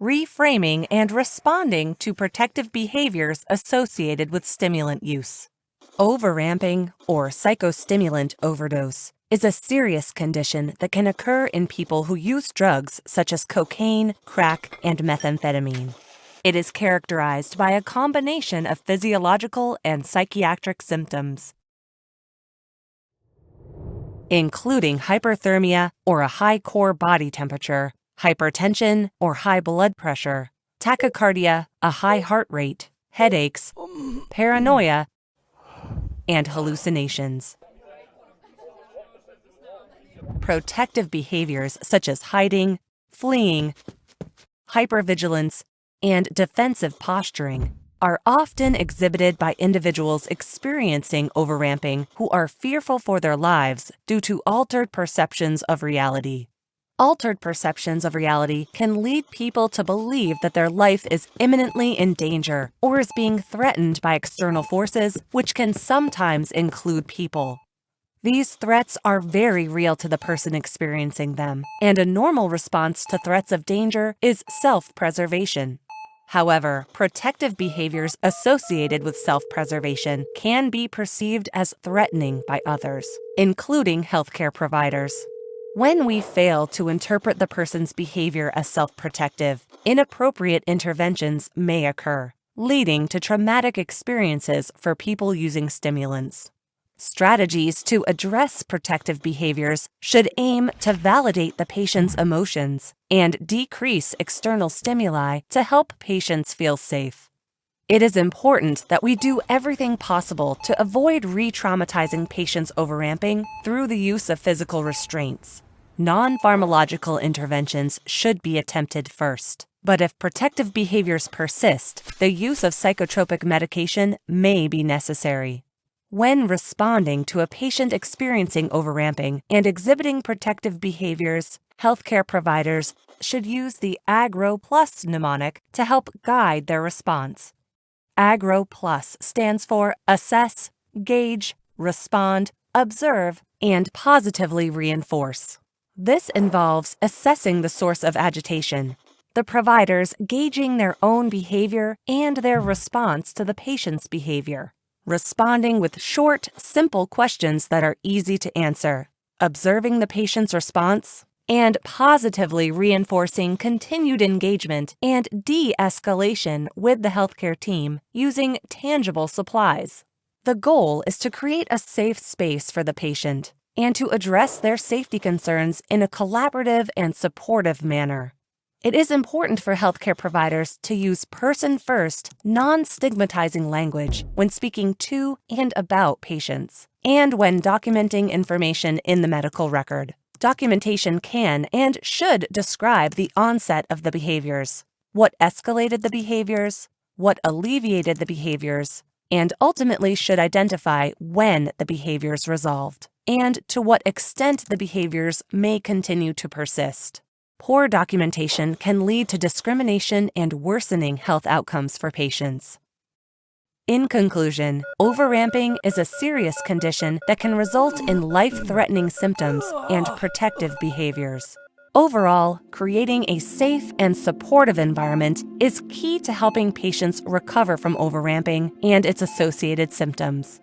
reframing and responding to protective behaviors associated with stimulant use. Overramping, or psychostimulant overdose, is a serious condition that can occur in people who use drugs such as cocaine, crack, and methamphetamine. It is characterized by a combination of physiological and psychiatric symptoms, including hyperthermia or a high core body temperature, hypertension or high blood pressure, tachycardia, a high heart rate, headaches, paranoia, and hallucinations. Protective behaviors such as hiding, fleeing, hypervigilance, and defensive posturing are often exhibited by individuals experiencing overramping who are fearful for their lives due to altered perceptions of reality. Altered perceptions of reality can lead people to believe that their life is imminently in danger or is being threatened by external forces, which can sometimes include people. These threats are very real to the person experiencing them, and a normal response to threats of danger is self-preservation. However, protective behaviors associated with self-preservation can be perceived as threatening by others, including healthcare providers. When we fail to interpret the person's behavior as self-protective, inappropriate interventions may occur, leading to traumatic experiences for people using stimulants. Strategies to address protective behaviors should aim to validate the patient's emotions and decrease external stimuli to help patients feel safe. It is important that we do everything possible to avoid re-traumatizing patients overramping through the use of physical restraints. Non-pharmacological interventions should be attempted first, but if protective behaviors persist, the use of psychotropic medication may be necessary. When responding to a patient experiencing overramping and exhibiting protective behaviors, healthcare providers should use the AGRO Plus mnemonic to help guide their response. AGRO Plus stands for Assess, Gauge, Respond, Observe, and Positively Reinforce. This involves assessing the source of agitation, the providers gauging their own behavior and their response to the patient's behavior, responding with short, simple questions that are easy to answer, observing the patient's response, and positively reinforcing continued engagement and de-escalation with the healthcare team using tangible supplies. The goal is to create a safe space for the patient and to address their safety concerns in a collaborative and supportive manner. It is important for healthcare providers to use person-first, non-stigmatizing language when speaking to and about patients, and when documenting information in the medical record. Documentation can and should describe the onset of the behaviors, what escalated the behaviors, what alleviated the behaviors, and ultimately should identify when the behaviors resolved, and to what extent the behaviors may continue to persist. Poor documentation can lead to discrimination and worsening health outcomes for patients. In conclusion, overramping is a serious condition that can result in life-threatening symptoms and protective behaviors. Overall, creating a safe and supportive environment is key to helping patients recover from overramping and its associated symptoms.